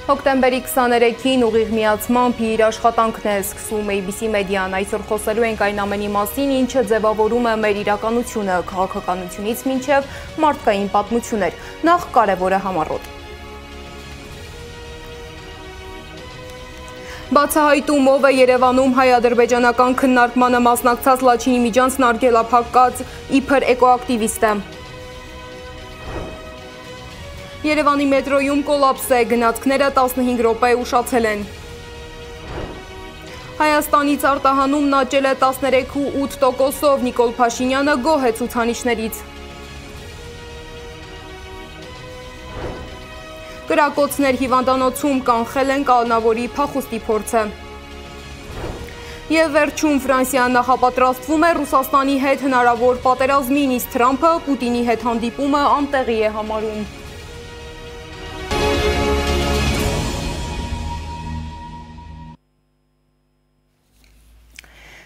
Հոկտեմբերի 23-ին ուղիղ միացմամբ իր աշխատանքն է սկսում ABC մեդիան, այսօր խոսելու ենք այն ամենի մասին, ինչը ձևավորում է մեր իրականությունը, քաղաքականությունից մինչև մարդկային պատմություններ, նախ կարևորը համառոտ։ Բացահայտում ով է Երևանում հայ-ադրբեջանական քննարկմանը մասնակցած Լաչինի միջանցքն արգելափակած իբր էկոակտիվիստ է։ Երևանի մետրոյում կոլապս է, գնացքները 15 րոպե ուշացել են։ Հայաստանից արտահանումն աճել է 13,8%-ով, Նիկոլ Փաշինյանը գոհ է ցուցանիշներից։ Կրակոցներ հիվանդանոցում կանխել են կանոնավորի փախուստի փորձը։ Եվ վերջում Ֆրանսիան նախապատրաստվում է Ռուսաստանի հետ հնարավոր պատերազմին, իսկ Թրամփը Պուտինի հետ հանդիպումը անտեղի է համարում։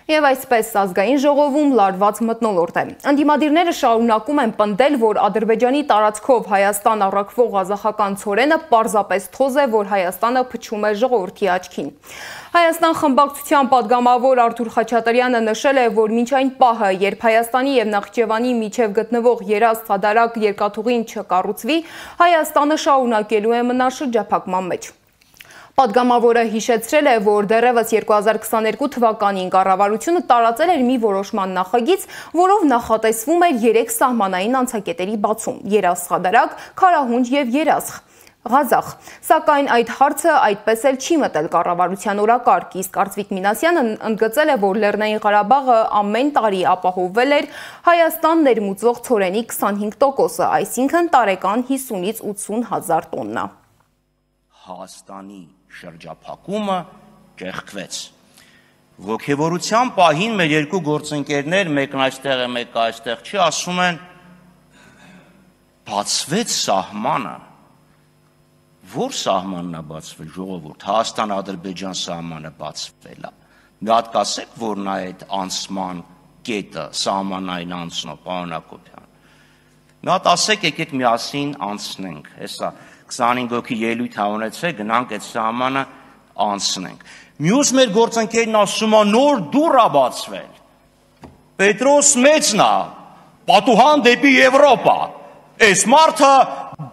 Եվ այսպես ազգային ժողովում լարված մթնոլորտ է։ Ընդդիմադիրները շարունակում են պնդել, որ Ադրբեջանի տարածքով Հայաստան առաքվող ղազախական ցորենը պարզապես թոզ է, որ Հայաստանը փչում է ժողովրդի աչքին։ Հայաստան խմբակցության падգամավոր Արթուր Խաչատրյանը նշել է, որ մինչ այն պահը, երբ Հայաստանի եւ Նախիջևանի միջև գտնվող երազ-Թադարակ երկաթուղին չկառուցվի, Հայաստանը շարունակելու է մնալ շրջափակման մեջ։ Պատգամավորը հիշեցրել է, որ դեռևս 2022 թվականին կառավարությունը տարածել էր մի որոշման նախագիծ, որով նախատեսվում էր 3 սահմանային անցակետերի բացում՝ երազ-Ղադարակ, Քարահունջ եւ երազ-Ղազախ։ Սակայն այդ հարցը այդպես էլ չի մտել կառավարության օրակարգ, իսկ Արծվիկ Մինասյանը ընդգծել է, որ Լեռնային Ղարաբաղը ամեն տարի ապահովվել էր Հայաստան ներմուծող ցորենի 25%-ը, այսինքն տարեկան 50-ից 80 հազար տոննա։ Հայաստանի շրջափակումը ճեղքվեց։ Ոգևորության պահին մեր երկու գործընկերներ, մեկն այստեղ է, մեկը այստեղ չի, ասում են բացվեց սահմանը։ Որ սահմանն է բացվել, ժողովուրդ, Հայաստան-Ադրբեջան սահմանը բացվել է։ Մի հատ կասեք, որ նա այդ անցման կետը, սահմանային անցնող, պարոն Հակոբյան։ Մի հատ ասեք, եկեք միասին անցնենք, հեսա 25 հոգի ելույթ ունեցեք, գնանք այդ սահմանը անցնենք։ Մյուս մեր գործընկերն ասում է նոր դուռ է բացվել։ Պետրոս մեծն է, պատուհան դեպի Եվրոպա։ Այս մարդը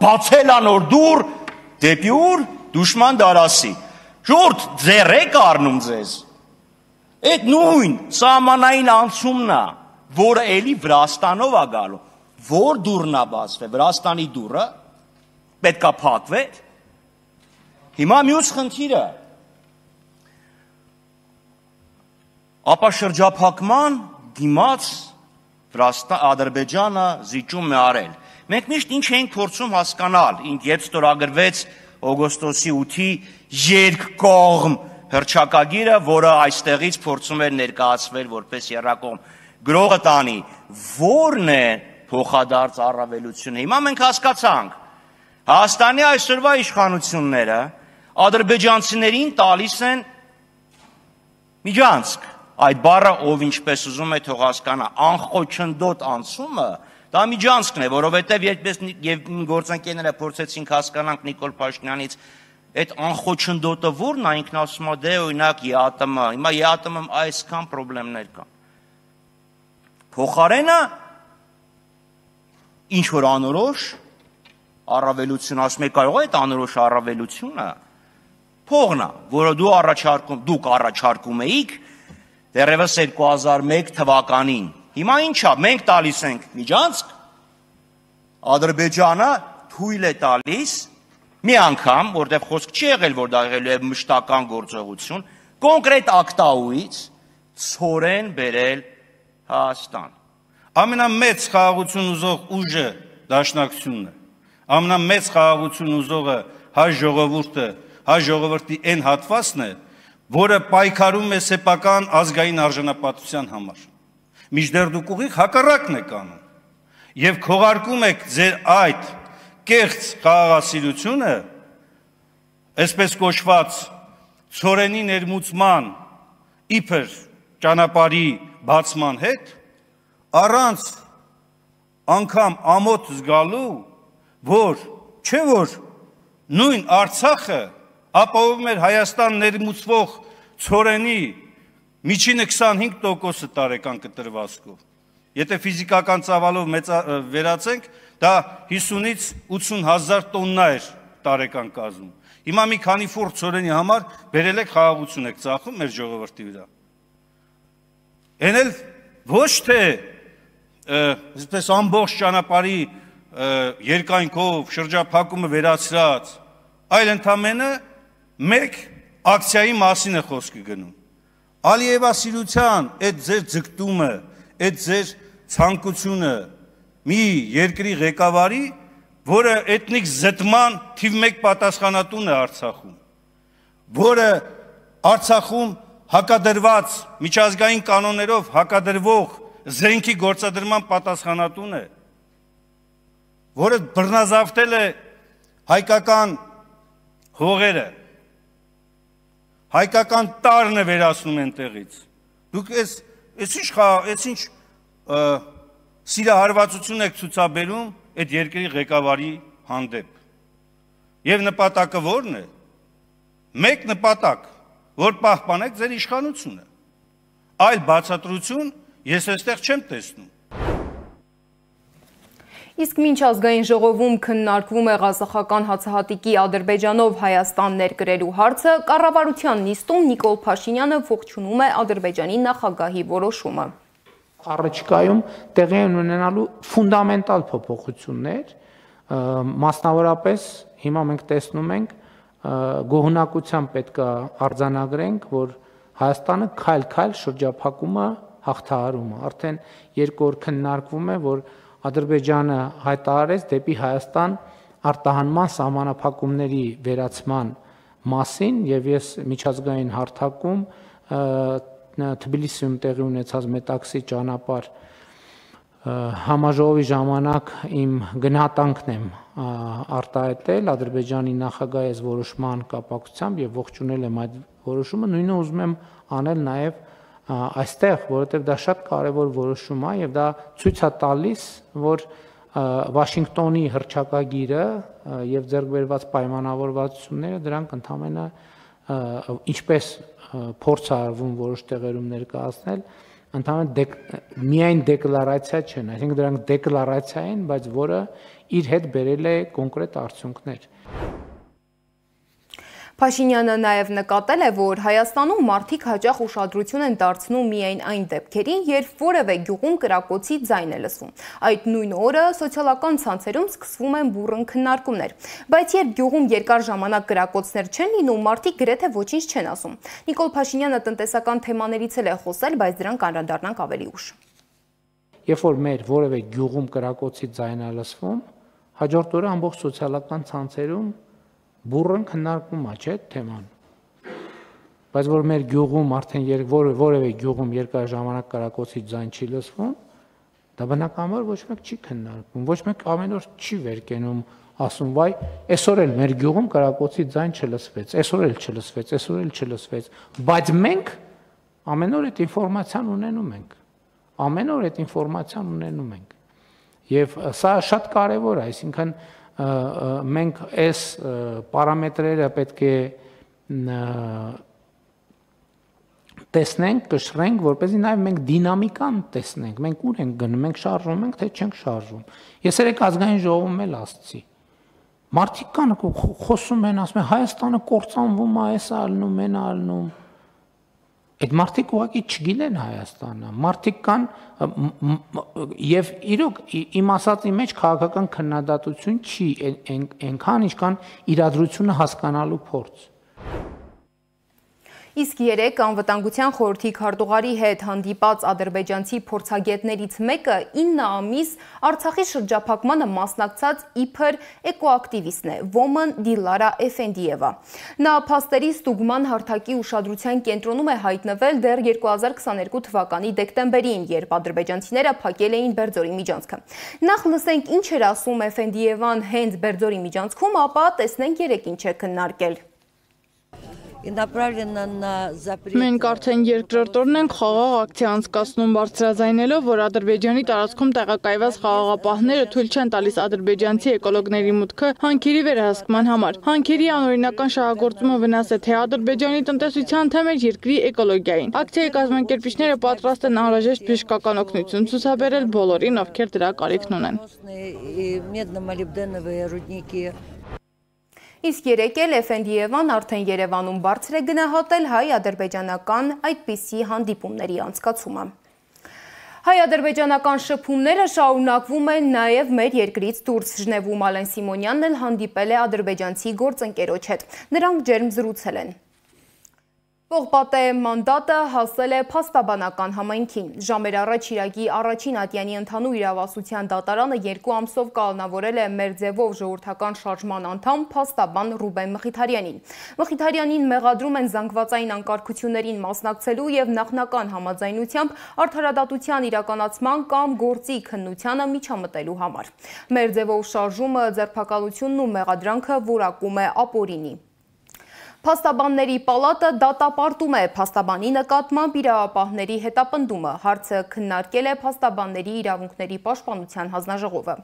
բացել է նոր դուռ դեպի ուր դուշման դարասի։ Ժողովուրդ, ձեռ եք առնում ձեզ։ Այդ նույն սահմանային անցումն է, որը էլի Վրաստանով է գալու։ Որ դուռն է բացվել, Վրաստանի դուռը պետք է փակվեր։ Հիմա մյուս խնդիրը ապա շրջափակման դիմաց Ադրբեջանը զիջում է արել։ Մենք միշտ ինչ էինք փորձում հասկանալ, երբ ստորագրվեց օգոստոսի 8-ի երկկողմ հռչակագիրը, որը այստեղից փորձում էր ներկայացվել որպես եռակողմ գրողը տանի, որն է փոխադարձ առավելությունը։ Հիմա մենք հասկացանք, Հայաստանի այսօրվա իշխանությունները ադրբեջանցիներին տալիս են միջանցք։ Այդ բառը ով ինչպես ուզում է թող հասկանա, անխոչնդոտ անցումը, դա միջանցքն է, որովհետև երբ գործընկերները փորձեցինք հասկանանք Նիկոլ Փաշինյանից, այդ անխոչնդոտը որն է, ինքն ասում է, դե օրինակ ԵԱՏՄ, հիմա ԵԱՏՄ-ում այսքան խնդիրներ կան։ Փոխարենը ինչ որ անորոշ առավելություն, ասում եք, կարող է այդ անորոշ առավելությունը փողն է, որը դուք առաջարկում էիք դեռևս 2001 թվականին։ Հիմա ինչա, մենք տալիս ենք միջանցք, Ադրբեջանը թույլ է տալիս մի անգամ, որտեղ խոսք չի եղել, որ դա եղել է մշտական գործողություն, կոնկրետ ակտաուից ցորեն բերել Հայաստան։ Ամենամեծ խաղաղություն ուզող ուժը Դաշնակցությունն է։ Ամենամեծ խաղաղություն ուզողը հայ ժողովուրդը, հայ ժողովրդի այն հատվածն է, որը պայքարում է սեփական ազգային արժանապատվության համար։ Մինչդեռ դուք ուղիղ հակառակն եք անում եւ քողարկում եք ձեր այդ կեղծ խաղաղասիրությունը, այսպես կոչված ցորենի ներմուծման իբր ճանապարհի բացման հետ, առանց անգամ ամոթ զգալու, որ չէ որ նույն Արցախը ապահովում էր Հայաստան ներմուծվող ցորենի միջինը 25% տարեկան կտրվածքով։ Եթե ֆիզիկական ծավալով վերացենք, դա 50-ից 80 հազար տոննա էր տարեկան կազմում։ Հիմա մի քանի ֆուռ ցորենի համար բերել եք խաղաղություն եք ծախում մեր ժողովրդի վրա։ Էն էլ ոչ թե այսպես ամբողջ ճանապարհի երկայնքով շրջափակումը վերացրած, այլ ընդամենը մեկ ակցիայի մասին է խոսքը գնում։ Ալիևասիրության այդ ձեր ձգտումը, այդ ձեր ցանկությունը մի երկրի ղեկավարի, որը էթնիկ զտման թիվ 1 պատասխանատուն է Արցախում, որը Արցախում հակադրված միջազգային կանոններով հակադրվող զենքի գործադրման պատասխանատուն է, որը բռնազավթել է հայկական հողերը, հայկական տարն է վերացնում այնտեղից։ Դուք այս ինչ սիրահարվածություն եք ցուցաբերում այդ երկրի ղեկավարի հանդեպ։ Եվ նպատակը ո՞րն է։ Մեկ նպատակ, որ պահպանեք ձեր իշխանությունը։ Այլ բացատրություն ես այստեղ չեմ տեսնում։ Իսկ մինչ ազգային ժողովում քննարկվում է Ղազախական հացահատիկի Ադրբեջանով Հայաստան ներկրելու հարցը, կառավարության նիստում Նիկոլ Փաշինյանը ողջունում է Ադրբեջանի նախագահի որոշումը։ Առաջիկայում տեղի են ունենալու ֆունդամենտալ փոփոխություններ, մասնավորապես հիմա մենք տեսնում ենք գոհունակությամբ պետք է արձանագրենք, որ Հայաստանը քայլ-քայլ շրջափակումը հաղթահարում է։ Արդեն 2 օր քննարկվում է, որ Ադրբեջանը հայտարարեց դեպի Հայաստան արտահանման սահմանափակումների վերացման մասին, եւ ես միջազգային հարթակում Թբիլիսիում տեղի ունեցած Մետաքսի ճանապարհ համաժողովի ժամանակ իմ գնահատանքն եմ արտահայտել Ադրբեջանի նախագահի այս որոշման կապակցությամբ եւ ողջունել եմ այդ որոշումը, նույնը ուզում եմ անել նաեւ այստեղ, որովհետև դա շատ կարևոր որոշում է եւ դա ցույց է տալիս, որ Վաշինգտոնի հռչակագիրը եւ ձեռք բերված պայմանավորվածությունները դրանք ընդհանրապես ինչպես փորձ արվում որոշ տեղերում ներկայացնել, ընդհանրապես միայն դեկլարացիա չեն, այսինքն դրանք դեկլարացիա են, բայց որը իր հետ բերել է կոնկրետ արդյունքներ։ Փաշինյանը նաև նկատել է, որ Հայաստանում մարդիկ հաճախ ուշադրություն են դարձնում միայն այն դեպքերին, երբ որևէ գյուղում կրակոցի ձայն է լսվում։ Այդ նույն օրը սոցիալական ցանցերում սկսվում են բուռն քննարկումներ, բայց երբ գյուղում երկար ժամանակ կրակոցներ չեն լինում, մարդիկ գրեթե ոչինչ չեն ասում։ Նիկոլ Փաշինյանը տնտեսական թեմաներից էլ է խոսել, բայց դրանք անդրադառնանք ավելի ուշ։ Երբ որ մեր որևէ գյուղում կրակոցի ձայն է լսվում, հաջորդ օրը ամբողջ սոցիալական ցանցերում բուռն քննարկում է, չէ՞ թեման։ Բայց որ մեր գյուղում արդեն որևէ գյուղում երկար ժամանակ կրակոցի ձայն չի լսվում, դա բնականաբար ոչ մեկ չի քննարկվում, ոչ մեկ ամեն օր չի վերկենում, ասում վայ, այսօր էլ մեր գյուղում կրակոցի ձայն չլսվեց, այսօր էլ չլսվեց, այսօր էլ չլսվեց, բայց մենք ամեն օր այդ ինֆորմացիան ունենում ենք։ Ամեն օր այդ ինֆորմացիան ունենում ենք։ Եվ սա շատ կարևոր է, այսինքն մենք այս պարամետրերը պետք է տեսնենք, կշռենք, որպեսզի նաև մենք դինամիկան տեսնենք, մենք ուր ենք գնում, մենք շարժվում ենք, թե չենք շարժվում։ Ես երեք ազգային ժողովում էլ ասացի։ Մարդիկ կան խոսում են, ասում են Հայաստանը կործանվում է, այս ալնում, այն ալնում։ Այդ մարդիկ ուղղակի չգիտեն Հայաստանը, մարդիկ կան եւ իրոք իմ ասածի մեջ քաղաքական քննադատություն չի այնքան, ինչքան իրադրությունը հասկանալու փորձ։ Իսկ երեք անվտանգության խորհրդի քարտուղարի հետ հանդիպած ադրբեջանցի փորձագետներից մեկը 9 ամիս Արցախի շրջափակմանը մասնակցած իբր էկոակտիվիստն է, Woman Dilara Efendiyeva։ Նա փաստերի ստուգման հարթակի ուշադրության կենտրոնում է հայտնվել դեռ 2022 թվականի դեկտեմբերին, երբ ադրբեջանցիները փակել էին Բերձորի միջանցքը։ Նախ լսենք ինչ էր ասում Էֆենդիևան հենց Բերձորի միջանցքում, ապա տեսնենք երեք ինչ է քննարկել։ Մենք արդեն երկրորդ օրն ենք խաղաղ ակցիա անցկացնում բարձրաձայնելով, որ Ադրբեջանի տարածքում տեղակայված խաղաղապահները թույլ չեն տալիս ադրբեջանցի էկոլոգների մուտքը հանքերի վերահսկման համար։ Հանքերի անօրինական շահագործումը վնաս է թե Ադրբեջանի տնտեսության, թե մեր երկրի էկոլոգիային։ Ակցիայի կազմակերպիչները պատրաստ են անհրաժեշտ բժշկական օգնություն ցուցաբերել բոլորին, ովքեր դրա կարիքն ունեն։ Իսկ երեկ էլ Էֆենդիևան արդեն Երևանում բարձր է գնահատել հայ-ադրբեջանական այդպիսի հանդիպումների անցկացումը։ Հայ-ադրբեջանական շփումները շարունակվում են նաև մեր երկրից դուրս։ Ժնևում Ալեն Սիմոնյանն էլ հանդիպել է ադրբեջանցի գործընկերոջ հետ։ Նրանք ջերմ զրուցել են։ Պողպատե մանդատը հասել է փաստաբանական համայնքին։ Ժամեր առաջ Իրաքի առաջին ատյանի ընդհանուր իրավասության դատարանը 2 ամսով կալանավորել է Մերձևով ժողովրդական շարժման անդամ փաստաբան Ռուբեն Մխիթարյանին։ Մխիթարյանին մեղադրում են զանգվածային անկարգություններին մասնակցելու եւ նախնական համաձայնությամբ արդարադատության իրականացման կամ գործի քննությանը միջամտելու համար։ Մերձևով շարժումը ձերբակալությունն ու մեղադրանքը որակում է ապօրինի։ Փաստաբանների պալատը դատապարտում է փաստաբանի նկատմամբ իրավապահների հետապնդումը։ Հարցը քննարկել է փաստաբանների իրավունքների պաշտպանության հանձնաժողովը։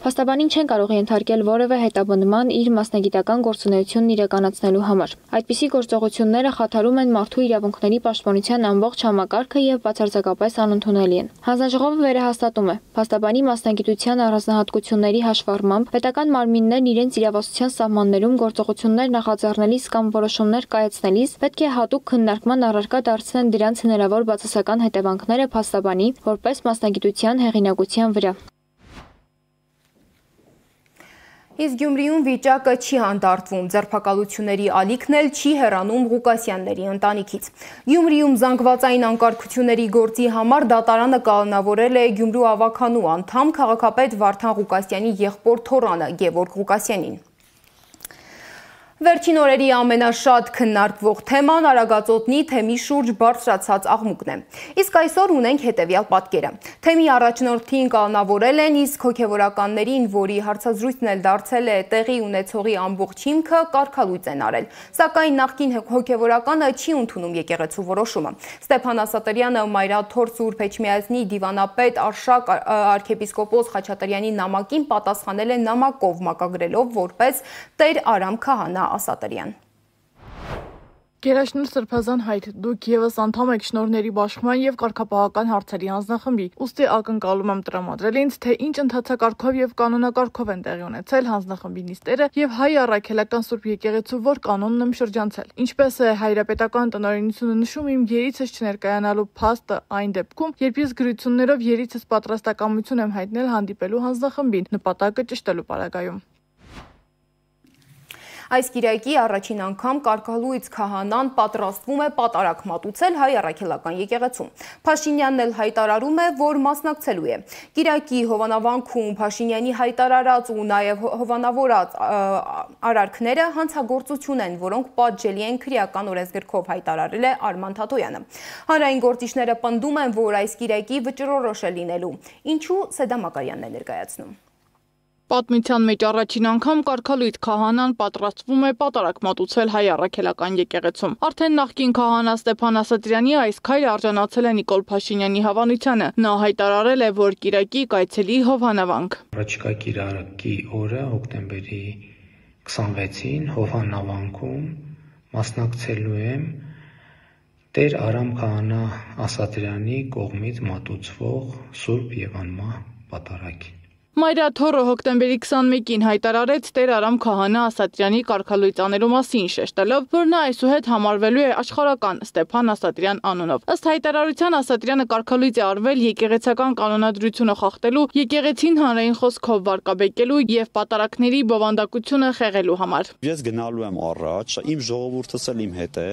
Փաստաբանին չեն կարող ենթարկել որևէ հետապնդման իր մասնագիտական գործունեությունն իրականացնելու համար։ Այդպիսի գործողությունները խաթարում են մարդու իրավունքների պաշտպանության ամբողջ համակարգը եւ բացարձակապես անընդունելի են։ Հանձնաժողովը վերահաստատում է, փաստաբանի մասնագիտության առանձնահատկությունների հաշվառմամբ պետական մարմիններն իրենց իրավասության սահմաններում գործողություններ նախաձեռնելիս կամ որոշումներ կայացնելիս պետք է հատուկ քննարկման առարկա դարձնեն դրանց հնարավոր բացասական հետևանքները փաստաբանի որպես մասնագիտության հեղինակության վրա։ Իսկ Գյումրիում վիճակը չի հանդարտվում, ձերբակալությունների ալիքն էլ չի հեռանում Ղուկասյանների ընտանիքից։ Գյումրիում զանգվածային անկարգությունների գործի համար դատարանը կալանավորել է Գյումրու ավականու անդամ քաղաքապետ Վարդան Ղուկասյանի եղբոր թոռանը Գևորգ Ղուկասյանին։ Վերջին օրերի ամենաշատ քննարկվող թեման Արագածոտնի թեմի շուրջ բարձրացած աղմուկն է։ Իսկ այսօր ունենք հետևյալ պատկերը։ Թեմի առաջնորդին կալանավորել են, իսկ հոգևորականներին, որի հարցազրույցն էլ դարձել է տեղի ունեցողի ամբողջ հիմքը, կարգալույծ են արել։ Սակայն նախկին հոգևորականը չի ընդունում եկեղեցու որոշումը։ Ստեփան Ասատրյանը Մայրաթոր Սուրբ Էջմիածնի դիվանապետ Արշակ arczepiskopos Խաչատրյանի նամակին պատասխանել է նամակով մակագրելով որպես Տեր Արամ Քահանա Ասատրյան։ Գերաշնորհ Սրբազան հայր, դուք եւս անդամ եք շնորհների բաշխման եւ կարգապահական հարցերի հանձնախմբի։ Ուստի ակնկալում եմ տրամադրել ինձ, թե ինչ ընթացակարգով եւ կանոնակարգով են տեղի ունեցել հանձնախմբի նիստերը եւ հայ առաքելական Սուրբ եկեղեցու որ կանոնն եմ շրջանցել։ Ինչպես է հայրապետական տնօրինությունը նշում, իմ երիցս չներկայանալու փաստը այն դեպքում, երբ ես գրություններով երիցս պատրաստակամություն եմ հայտնել հանդիպելու հանձնախմբին, նպատակը ճշտելու պարագայում։ Այս կիրակի առաջին անգամ կարգալույծ քահանան պատրաստվում է պատարակ մատուցել հայ առաքելական եկեղեցում։ Փաշինյանն էլ հայտարարում է, որ մասնակցելու է։ Կիրակի Հովանավանքում Փաշինյանի հայտարարած ու նաև հովանավորած արարքները հանցագործություն են, որոնք պատժելի են քրեական օրենսգրքով հայտարարել է Արման Թաթոյանը։ Հանրային գործիչները պնդում են, որ այս կիրակի վճռորոշ է լինելու։ Ինչու Սեդա Մակարյանն է ներկայացնում։ Պատմության մեջ առաջին անգամ կարգալույծ քահանան պատրաստվում է պատարակ մատուցել հայ առաքելական եկեղեցում։ Արդեն նախկին քահանա Ստեփան Ասատրյանի այս քայլը արժանացել է Նիկոլ Փաշինյանի հավանությանը։ Նա հայտարարել է, որ կիրակի կայցելի Հովանավանք։ Առաջիկա կիրակի օրը հոկտեմբերի 26-ին Հովանավանքում մասնակցելու եմ Տեր Արամ Քահանա Ասատրյանի կողմից մատուցվող Սուրբ եւ անմահ պատարակին։ Մայրաթորը հոկտեմբերի 21-ին հայտարարեց Տեր Արամ Քահանա Ասատրյանի կարգալույծանելու մասին, շեշտելով, որ նա այսուհետ համարվելու է աշխարհական Ստեփան Ասատրյան անունով։ Ըստ հայտարարության Ասատրյանը կարգալույծ է արվել եկեղեցական կանոնադրությունը խախտելու, եկեղեցին հանրային խոսքով վարկաբեկելու եւ պատարակների բովանդակությունը խեղելու համար։ Ես գնալու եմ առաջ, իմ ժողովուրդս էլ իմ հետ է,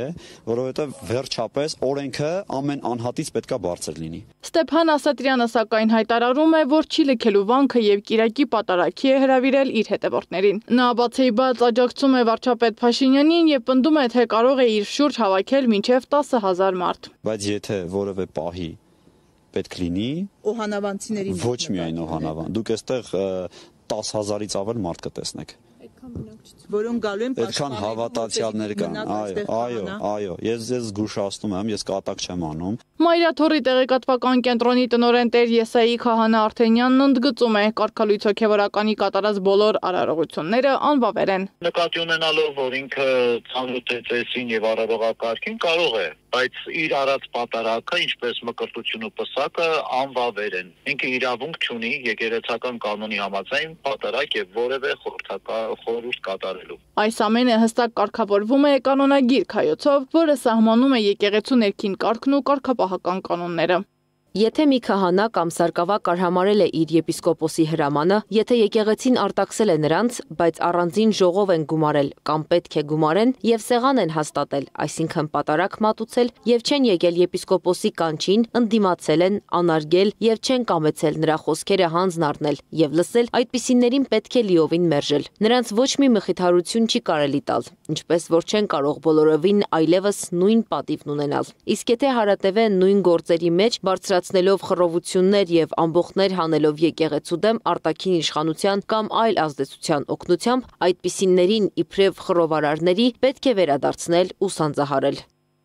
որովհետեւ վերջապես օրենքը ամեն անհատից պետքա բարձր լինի։ Ստեփան Ասատրյանը սակայն հայտարարում է, որ չի լքելու վանքը եւ կիրակի պատարակի է հրավիրել իր հետևորդներին։ Նա բացեիբաց աջակցում է վարչապետ Փաշինյանին եւ պնդում է, թե կարող է իր շուրջ հավաքել մինչեւ 10,000 մարդ։ Բայց եթե որևէ պահի պետք լինի, օհանավանցիների ոչ միայն օհանավան, դուք այստեղ 10,000-ից ավել մարդ կտեսնեք։ որոնք գալու են այդքան հավատացյալներ կան, այո, ես զգուշացնում եմ, ես կատակ չեմ անում։ Մայրաթորի տեղեկատվական կենտրոնի տնօրեն Տեր Եսայի Քահանա Արթենյանն ընդգծում է, կարգալույց հոգևորականի կատարած բոլոր արարողությունները անվավեր են։ Նկատի ունենալով, որ ինքը ցանոթ է ծեսին եւ արարողակարգին, կարող է, բայց իր արած պատարակը, ինչպես մկրտությունը ու պսակը, անվավեր են։ Ինքը իրավունք չունի եկեղեցական կանոնի համաձայն պատարակ եւ որևէ խորհուրդ կատարելու։ Այս ամենը հստակ կարգավորվում է կանոնագիր քայոցով, որը սահմանում է եկեղեցու ներքին կարգն ու կարգապահական կանոնները։ Եթե մի քահանա կամ սարկավակ արհամարել է իր եպիսկոպոսի հրամանը, եթե եկեղեցին արտաքսել է նրանց, բայց առանձին ժողով են գումարել կամ պետք է գումարեն եւ սեղան են հաստատել, այսինքն պատարակ մատուցել եւ չեն եկել եպիսկոպոսի կանչին, ընդդիմացել են, անարգել եւ չեն կամեցել նրա խոսքերը հանձն առնել եւ լսել, այդպիսիներին պետք է լիովին մերժել։ Նրանց ոչ մի մխիթարություն չի կարելի տալ, ինչպես որ չեն կարող բոլորովին այլևս նույն պատիվն ունենալ։ Իսկ եթե հարատևեն նույն գործերի մեջ բարձրացնելով խռովություններ եւ ամբոխներ հանելով եկեղեցու դեմ արտաքին իշխանության կամ այլ ազդեցության օգնությամբ, այդպիսիներին իբրև խռովարարների պետք է վերադարձնել ու սանձահարել։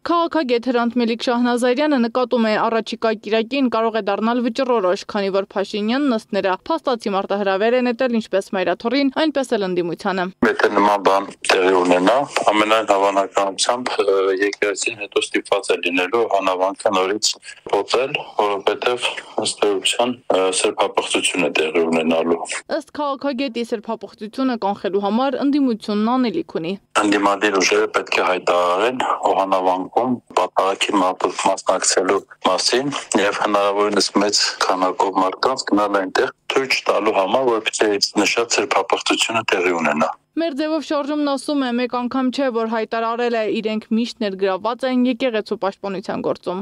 Քաղաքագետ Հրանտ Մելիք Շահնազարյանը նկատում է առաջիկա կիրակին կարող է դառնալ վճռորոշ, քանի որ Փաշինյանն ըստ նրա փաստացի մարտահրավեր է նետել ինչպես Մայրաթորին, այնպես էլ ընդդիմությանը։ Եթե նման բան տեղի ունենա, ամենայն հավանականությամբ եկեղեցին հետո ստիպված է լինելու հանավանքը նորից փոխել, որովհետև ըստ էության սրբապղծություն է տեղի ունենալու։ Ըստ քաղաքագետի սրբապղծությունը կանխելու համար ընդդիմությունն անելիք ունի։ Ընդդիմադիր ուժերը պետք է հայտարարեն հանավանքում պատարակի մասնակցելու մասին եւ հնարավորինս մեծ քանակով մարդկանց գնալ այնտեղ թույլ չտալու համար, որպեսզի նշած սրբապղծությունը տեղի ունենա։ Մեր ձևով շարժումն ասում է, մեկ անգամ չէ, որ հայտարարել է իրենք միշտ ներգրաված են եկեղեցու պաշտպանության գործում։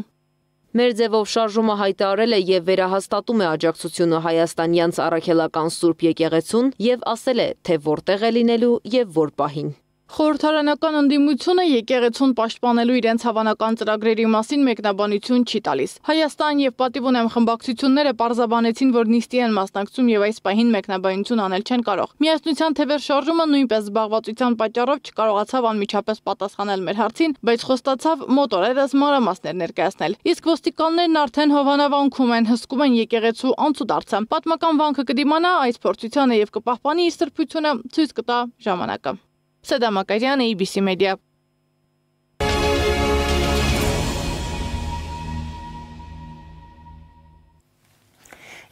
Մեր ձևով շարժումը հայտարարել է եւ վերահաստատում է աջակցությունը հայաստանյանց առաքելական Սուրբ եկեղեցուն եւ ասել է, թե որտեղ է լինելու եւ որ պահին։ Խորհրդարանական ընդդիմությունը եկեղեցուն պաշտպանելու իրենց հավանական ծրագրերի մասին մեկնաբանություն չի տալիս։ Հայաստան եւ պատիվ ունեմ խմբակցությունները պարզաբանեցին, որ նիստի են մասնակցում եւ այս պահին մեկնաբանություն անել չեն կարող։ Միասնության թևեր շարժումը նույնպես զբաղվածության պատճառով չկարողացավ անմիջապես պատասխանել մեր հարցին, բայց խոստացավ մոտ օրերս մանրամասներ ներկայացնել։ Իսկ ոստիկաններն արդեն հովանավանքում են, հսկում են եկեղեցու անցուդարձը։ Պատմական վանքը կդիմանա այս փորձությանը եւ կպահպանի իր սրբությունը, ցույց կտա ժամանակը։ Սեդա Մակարյան, ABC Media։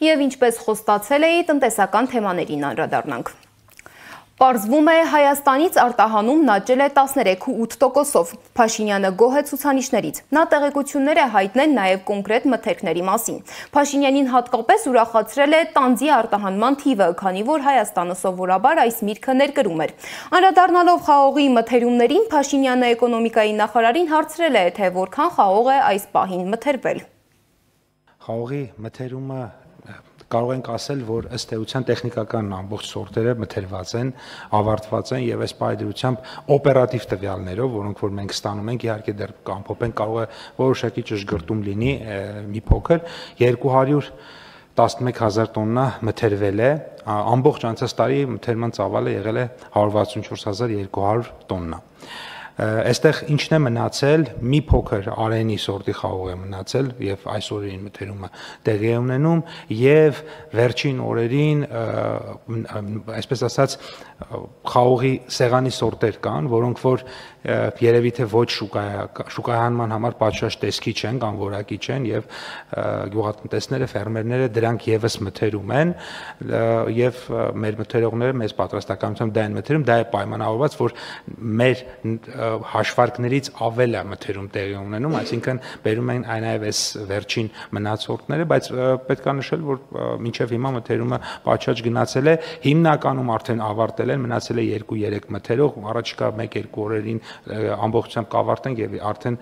Եվ ինչպես խոստացել էի, տնտեսական թեմաներին անդրադառնանք։ Պարզվում է Հայաստանից արտահանումն աճել է 13.8%-ով, Փաշինյանը գոհ է ցուցանիշներից, նա տեղեկություններ է հայտնել նաև կոնկրետ մթերքների մասին։ Փաշինյանին հատկապես ուրախացրել է տանձի արտահանման թիվը, քանի որ Հայաստանը սովորաբար այս միտքը ներկրում էր։ Անդրադառնալով խաղողի մթերումներին, Փաշինյանը էկոնոմիկայի նախարարին հարցրել է, թե որքան խաղող է այս պահին մթերվել։ Խաղողի մթերումը կարող ենք ասել, որ ըստ էության տեխնիկական ամբողջ սորտերը մթերված են, ավարտված են եւ այս պայմանությամբ օպերատիվ տվյալներով, որոնք որ մենք ստանում ենք, իհարկե դեռ կամփոփենք, կարող է որոշակի ճշգրտում լինի մի փոքր 211,000 տոննա մթերվել է, ամբողջ անցած տարի մթերման ծավալը եղել է 164,200 տոննա։ Այստեղ ինչն է մնացել, մի փոքր արենի սորտի խաղող է մնացել եւ այս օրերին մթերումը տեղի է ունենում եւ վերջին օրերին այսպես ասած խաղողի սեղանի սորտեր կան, որոնք որ երևի թե ոչ շուկայահանման համար պատշաճ տեսքի չեն կամ որակի չեն եւ գյուղատնտեսները, ֆերմերները դրանք եւս մթերում են եւ մեր մթերողները մեծ պատրաստակամությամբ դա են մթերում, դա է պայմանավորված, որ մեր հաշվարկներից ավել է մթերում տեղի ունենում, այսինքն բերում են այնայև այս վերջին մնացորդները, բայց պետք է նշել, որ մինչև հիմա մթերումը պատշաճ գնացել է, հիմնականում արդեն ավարտել են, մնացել է 2-3 մթերող, առաջիկա 1-2 օրերին ամբողջությամբ կավարտենք եւ արդեն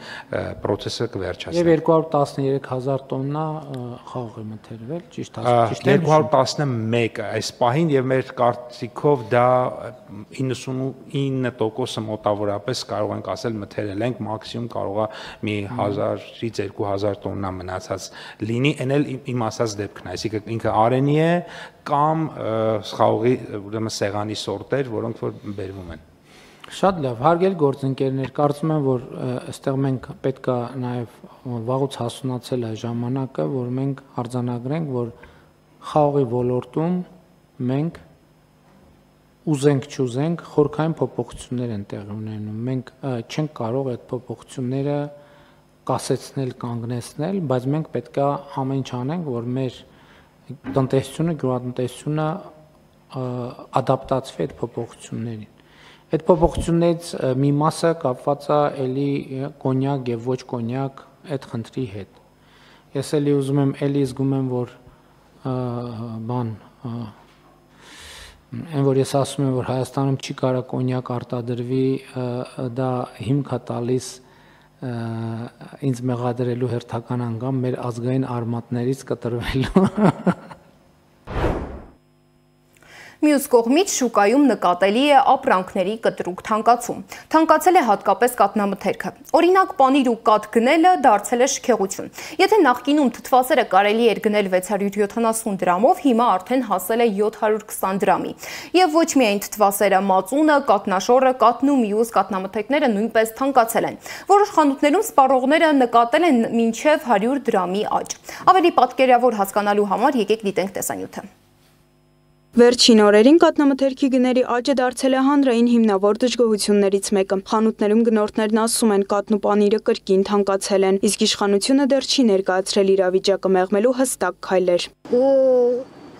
process-ը կվերջացնենք։ Եվ 213,000 տոննա խաղ է մթերվել, ճիշտ է։ 211 այս պահին եւ մեր կարծիքով դա 99% մոտավորապես կարող ենք ասել մթերել ենք, մաքսիմում կարող է մի 1000-ից 2000 տոննա մնացած լինի, այն էլ իմ ասած դեպքն է, այսինքն ինքը արենի է կամ խաղողի ուրեմն սեղանի սորտեր, որոնք որ բերվում են։ Շատ լավ, հարգելի գործընկերներ, կարծում եմ, որ այստեղ մենք պետք է նաև վաղուց հասունացել է ժամանակը, որ մենք արձանագրենք, որ խաղողի ոլորտում մենք ուզենք չուզենք խորքային փոփոխություններ են տեղի ունենում։ Մենք չենք կարող այդ փոփոխությունները կասեցնել, կանգնեցնել, բայց մենք պետք է ամեն ինչ անենք, որ մեր տնտեսությունը, գյուղատնտեսությունը ադապտացվի այդ փոփոխություններին։ Այդ փոփոխություններից մի մասը կապված է էլի կոնյակ եւ ոչ կոնյակ այդ խնդրի հետ։ Ես էլի ուզում եմ, էլի զգում եմ, որ այն որ ես ասում եմ, որ Հայաստանում չի կարող կոնյակ արտադրվի, դա հիմք է տալիս ինձ մեղադրելու հերթական անգամ մեր ազգային արմատներից կտրվելու։ Մյուս կողմից շուկայում նկատելի է ապրանքների կտրուկ թանկացում։ Թանկացել է հատկապես կաթնամթերքը։ Օրինակ, պանիր ու կաթ գնելը դարձել է շքեղություն։ Եթե նախկինում թթվասերը կարելի էր գնել 670 դրամով, հիմա արդեն հասել է 720 դրամի։ Եվ ոչ միայն թթվասերը, մածունը, կաթնաշորը, կաթն ու մյուս կաթնամթերքները նույնպես թանկացել են։ Որոշ խանութներում սպառողները նկատել են մինչև 100 դրամի աճ։ Ավելի պատկերավոր հասկանալու համար եկեք դիտենք տեսանյութը։ Վերջին օրերին կաթնամթերքի գների աճը դարձել է հանրային հիմնավոր դժգոհություններից մեկը։ Խանութներում գնորդներն ասում են, կաթն ու պանիրը կրկին թանկացել են, իսկ իշխանությունը դեռ չի ներկայացրել իրավիճակը մեղմելու հստակ քայլեր։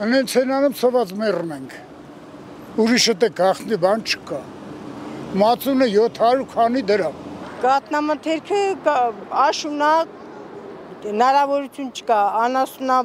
Անեն ցենանում ծված մեռում ենք։ Ուրիշը դե գախնի բան չկա։ Մածունը 700 քանի դրամ։ Կաթնամթերքը աշունա հնարավորություն չկա, անասունա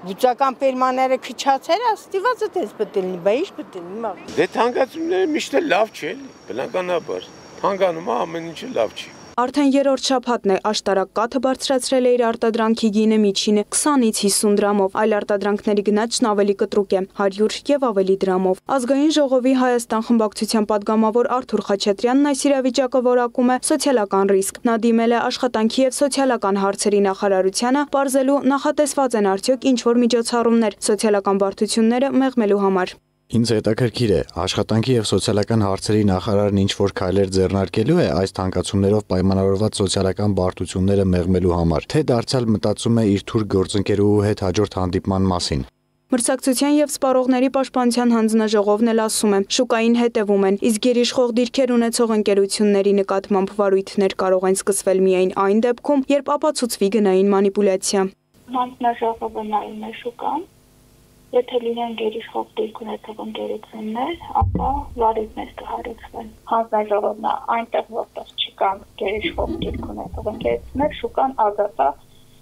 բուծական պերմաները քչացել է, ստիվածը դες պետք է լինի, բայց ինչ պետք է լինի։ Դե թանկացումները միշտ լավ չէ, բնականաբար։ Թանկանում ամեն ինչը լավ չի։ Արդեն երրորդ շաբաթն է աշտարակ կաթը բարձրացրել է իր արտադրանքի գինը միջինը 20-ից 50 դրամով, այլ արտադրանքների գնաճն ավելի կտրուկ է 100 եւ ավելի դրամով։ Ազգային ժողովի Հայաստան խմբակցության падգամավոր Արթուր Խաչատրյանն այս իրավիճակը որակում է սոցիալական ռիսկ։ Նա դիմել է աշխատանքի եւ սոցիալական հարցերի նախարարությանը, պարզելու նախատեսված են արդյոք ինչ-որ միջոցառումներ սոցիալական բարդությունները մեղմելու համար։ Ինձ հետաքրքիր է, աշխատանքի եւ սոցիալական հարցերի նախարարն ինչ-որ քայլեր ձեռնարկելու է այս թանկացումներով պայմանավորված սոցիալական բարդությունները մեղմելու համար, թե դարձյալ մտածում է իր թուրք գործընկերուհու հետ հաջորդ հանդիպման մասին։ Մրցակցության եւ սպառողների պաշտպանության հանձնաժողովն էլ ասում է, շուկային հետևում են, իսկ գերիշխող դիրքեր ունեցող ընկերությունների նկատմամբ վարույթներ կարող են սկսվել միայն այն դեպքում, երբ ապացուցվի գնային մանիպուլյացիա։ Հանձնաժողովը նայում է շուկան, եթե լինեն գերիշխող դիրք ունեցող ընկերություններ, ապա վարույթներ կհարեցվեն։ Հանձնաժողովն այնտեղ, որտեղ չկան գերիշխող դիրք ունեցող ընկերություններ, շուկան ազատ է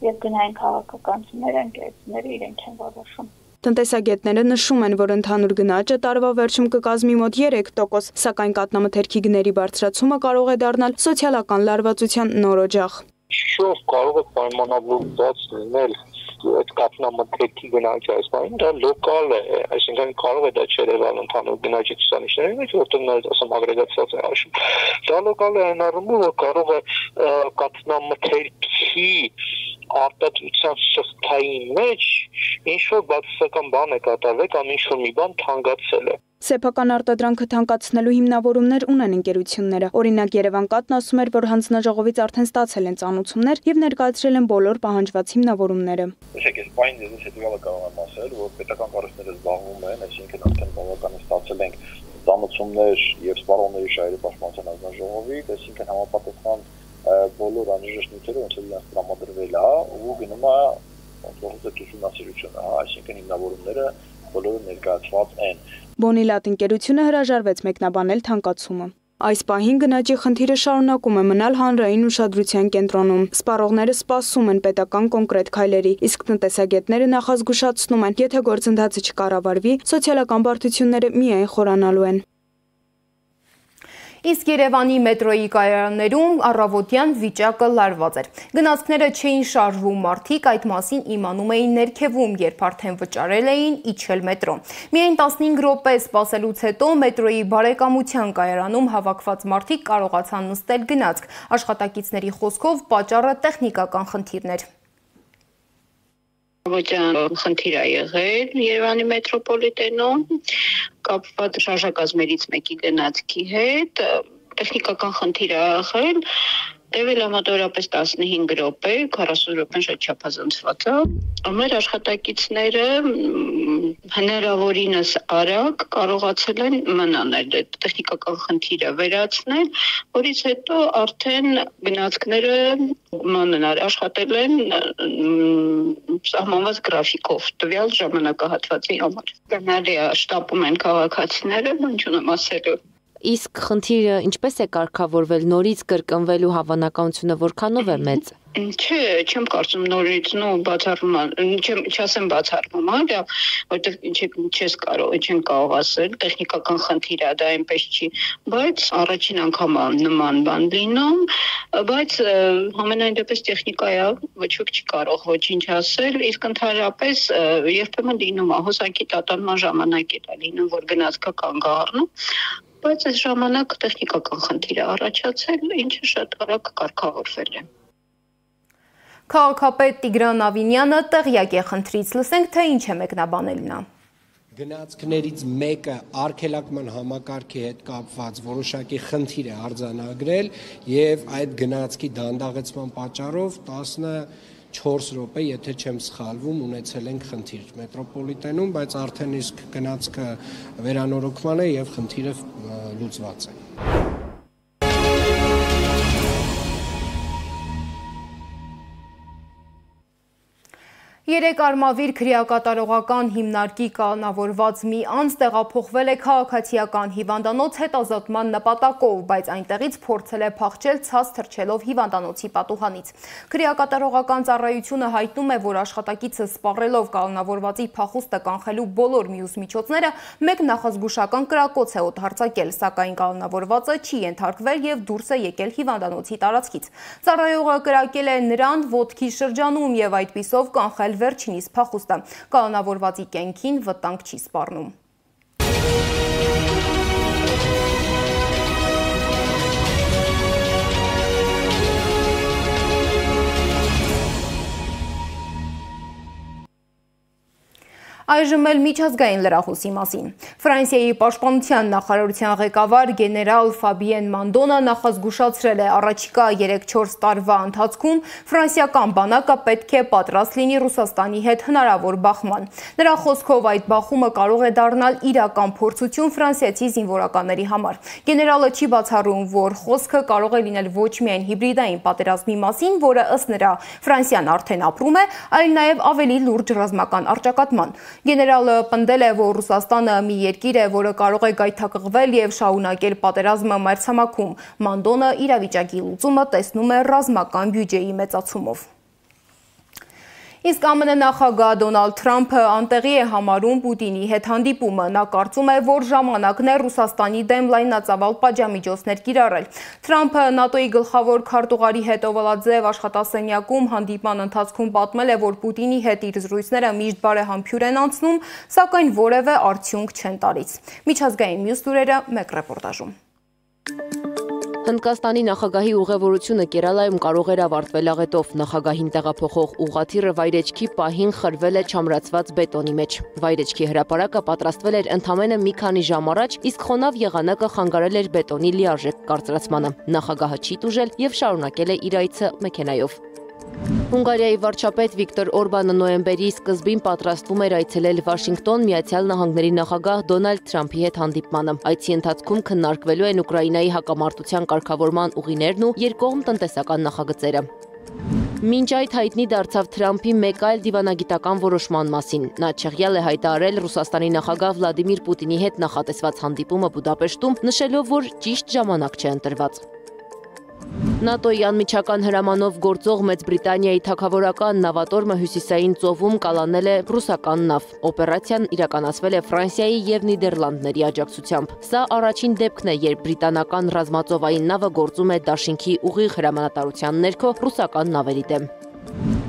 եւ գնային քաղաքականությունները ընկերությունները իրենք են որոշում։ Տնտեսագետները նշում են, որ ընդհանուր գնաճը տարվա վերջում կկազմի մոտ 3%, սակայն կաթնամթերքի գների բարձրացումը կարող է դառնալ սոցիալական լարվածության նոր օջախ։ Շուտ կարող է պայմանավորված լինել այդ կաթնամթերքի գնաճը, այսինքն դա լոկալ է, այսինքն կարող է դա չերևալ ընդհանուր գնաճի ցուցանիշների մեջ, որտեղ նա ասում ագրեգացված է հաշվում։ Դա լոկալ է այն առումով, որ կարող է կաթնամթերքի արտադրության շղթային մեջ ինչ-որ բացասական բան է կատարվել կամ ինչ-որ մի բան թանկացել է։ Սեփական արտադրանքը թանկացնելու հիմնավորումներ ունեն ընկերությունները։ Օրինակ Երևան կաթն ասում էր, որ հանձնաժողովից արդեն ստացել են ծանուցումներ եւ ներկայացրել են բոլոր պահանջված հիմնավորումները։ Ուրեմն այս բանը ես հետեւյալը կարող եմ ասել, որ պետական կառույցները զբաղվում են, այսինքն արդեն բավականին ստացել ենք ծանուցումներ եւ սպառողների շահերի պաշտպանության հանձնաժողովի, այսինքն համապատասխան բոլոր անհրաժեշտ նյութերը ոնց որ իրենց տրամադրվել է ու գնում է ոնց ուսումնասիրությունը, այսինքն հիմնավորումները բոլորը ներկայացված են։ Բոնիլատ ընկերությունը հրաժարվեց մեկնաբանել թանկացումը։ Այս պահին գնաճի խնդիրը շարունակում է մնալ հանրային ուշադրության կենտրոնում։ Սպառողները սպասում են պետական կոնկրետ քայլերի, իսկ տնտեսագետները նախազգուշացնում են, եթե գործընթացը չկառավարվի, սոցիալական բարդությունները միայն խորանալու են։ Իսկ Երևանի մետրոյի կայարաններում առավոտյան վիճակը լարված էր։ Գնացքները չէին շարժվում, մարդիկ այդ մասին իմանում էին ներքևում, երբ արդեն վճարել էին իջել մետրո։ Միայն 15 րոպե սպասելուց հետո մետրոյի բարեկամության կայարանում հավաքված մարդիկ կարողացան նստել գնացք։ Աշխատակիցների խոսքով պատճառը տեխնիկական խնդիրներ։ Խնդիր է եղել Երևանի մետրոպոլիտենում, կապված շարժակազմերից մեկի գնացքի հետ, տեխնիկական խնդիր է եղել, տևել ամատորապես 15 րոպե, 40 րոպեն շատ չափազանցված է։ Մեր աշխատակիցները հնարավորինս արագ կարողացել են մնանել, տեխնիկական խնդիրը վերացնել, որից հետո արդեն գնացքները աշխատել են սահմանված գրաֆիկով, տվյալ ժամանակահատվածի համար։ Գնալի է, շտապում են քաղաքացիները, բան չունեմ ասելու։ Իսկ խնդիրը ինչպես է կարգավորվել, նորից կրկնվելու հավանականությունը որքանով է մեծ։ Չէ, չեմ կարծում նորից, չասեմ բացառվում, որտեղ չեն կարող ասել, տեխնիկական խնդիր է, դա այնպես չի, բայց առաջին անգամ նման բան լինում, բայց համենայն դեպս տեխնիկա է, ոչ ոք չի կարող ոչինչ ասել, իսկ ընդհանրապես երբեմն լինում է, հոսանքի տատանման ժամանակ է լինում, որ գնացքը կանգ առնում, բայց այս ժամանակ տեխնիկական խնդիր է առաջացել, ինչը շատ արագ կարգավորվել է։ Քաղաքապետ Տիգրան Ավինյանը տեղյակ է խնդրից, լսենք, թե ինչ է մեկնաբանել նա։ Գնացքներից մեկը արգելակման համակարգի հետ կապված որոշակի խնդիր է արձանագրել եւ այդ գնացքի դանդաղեցման պատճառով 14 րոպե, եթե չեմ սխալվում, ունեցել ենք խնդիր մետրոպոլիտենում, բայց արդեն իսկ գնացքը վերանորոգման է եւ խնդիրը լուծված է։ Երեք Արմավիր քրեակատարողական հիմնարկի կանոնավորված մի անձ տեղափոխվել է քաղաքացիական հիվանդանոց հետազոտման նպատակով, բայց այնտեղից փորձել է փախչել ցած թռչելով հիվանդանոցի պատուհանից։ Քրեակատարողական ծառայությունը հայտնում է, որ աշխատակիցը սպառելով կանոնավորվածի փախուստը կանխելու բոլոր մյուս միջոցները մեկ նախազգուշական կրակոց է օդհարձակել, սակայն կանոնավորվածը չի ենթարկվել եւ դուրս է եկել հիվանդանոցի տարածքից։ Ծառայողը կրակել է նրան ոտքի շրջանում եւ այդպիսով կանխել վերջինիս փախուստը, կանոնավորվածի կյանքին վտանգ չի սպառնում։ Այժմ էլ միջազգային լրահոսի մասին։ Ֆրանսիայի պաշտպանության նախարարության ղեկավար գեներալ Ֆաբիեն Մանդոնը նախազգուշացրել է առաջիկա 3-4 տարվա ընթացքում ֆրանսիական բանակը պետք է պատրաստ լինի Ռուսաստանի հետ հնարավոր բախման։ Նրա խոսքով այդ բախումը կարող է դառնալ իրական փորձություն ֆրանսիացի զինվորականների համար։ Գեներալը չի բացառում, որ խոսքը կարող է լինել ոչ միայն հիբրիդային պատերազմի մասին, որը ըստ նրա Ֆրանսիան արդեն ապրում է, այլ նաև ավելի լուրջ ռազմական առճակատման։ Գեներալը պնդել է, որ Ռուսաստանը մի երկիր է, որը կարող է գայթակղվել եւ շարունակել պատերազմը մայրցամաքում։ Մանդոնը իրավիճակի լուծումը տեսնում է ռազմական բյուջեի մեծացումով։ Իսկ ԱՄՆ նախագահ Դոնալդ Թրամփը անտեղի է համարում Պուտինի հետ հանդիպումը։ Նա կարծում է, որ ժամանակն է Ռուսաստանի դեմ լայնածավալ պատժամիջոցներ կիրառել։ Թրամփը ՆԱՏՕ-ի գլխավոր քարտուղարի հետ Օվալաձև աշխատասենյակում հանդիպման ընթացքում պատմել է, որ Պուտինի հետ իր զրույցները միշտ բարեհամբույր են անցնում, սակայն որևէ արդյունք չեն տալիս։ Միջազգային մյուս լուրերը մեկ ռեպորտաժում։ Հնդկաստանի նախագահի ուղևորությունը Կերալայում կարող էր ավարտվել աղետով։ Նախագահին տեղափոխող ուղղաթիռը վայրեջքի պահին խրվել է չամրացված բետոնի մեջ։ Վայրեջքի հրապարակը պատրաստվել էր ընդամենը մի քանի ժամ առաջ, իսկ խոնավ եղանակը խանգարել էր բետոնի լիարժեք կարծրացմանը։ Նախագահը չի տուժել եւ շարունակել է իր այցը մեքենայով։ Հունգարիայի վարչապետ Վիկտոր Օրբանը նոյեմբերի սկզբին պատրաստվում էր այցելել Վաշինգտոն Միացյալ Նահանգների նախագահ Դոնալդ Թրամփի հետ հանդիպմանը։ Այցի ընթացքում քննարկվելու են Ուկրաինայի հակամարտության կարգավորման ուղիներն ու երկկողմ տնտեսական նախագծերը։ Մինչ այդ հայտնի դարձավ Թրամփի մեկ այլ դիվանագիտական որոշման մասին։ Նա չեղյալ է հայտարարել Ռուսաստանի նախագահ Վլադիմիր Պուտինի հետ նախատեսված հանդիպումը Բուդապեշտում, նշելով, որ ճիշտ ժամանակ չէ ընտրված։ ՆԱՏՕ-ի անմիջական հրամանով գործող Մեծ Բրիտանիայի թագավորական նավատորմը Հյուսիսային ծովում կալանել է ռուսական նավ։ Օպերացիան իրականացվել է Ֆրանսիայի եւ Նիդերլանդների աջակցությամբ։ Սա առաջին դեպքն է, երբ բրիտանական ռազմածովային նավը գործում է դաշինքի ուղիղ հրամանատարության ներքո ռուսական նավերի դեմ։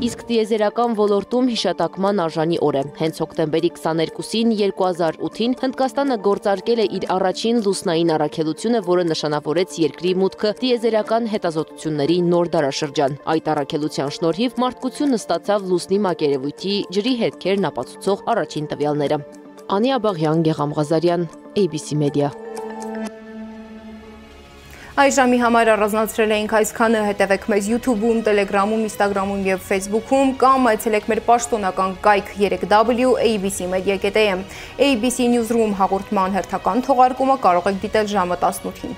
Իսկ տիեզերական ոլորտում հիշատակման արժանի օր է։ Հենց հոկտեմբերի 22-ին 2008-ին Հնդկաստանը գործարկել է իր առաջին լուսնային առաքելությունը, որը նշանավորեց երկրի մուտքը տիեզերական հետազոտությունների նոր դարաշրջան։ Այդ առաքելության շնորհիվ մարդկությունը ստացավ լուսնի մակերևույթի ջրի հետքերն ապացուցող առաջին տվյալները։ Անի Աբաղյան, Գեգամ Ղազարյան, ABC Media։ Այս ժամի համար առանձնացրել էինք այսքանը, հետևեք մեզ YouTube-ում, Telegram-ում, Instagram-ում եւ Facebook-ում կամ այցելեք մեր պաշտոնական կայք 3w.abcmedia.am։ ABC Newsroom հաղորդման հերթական թողարկումը կարող եք դիտել ժամը 18-ին։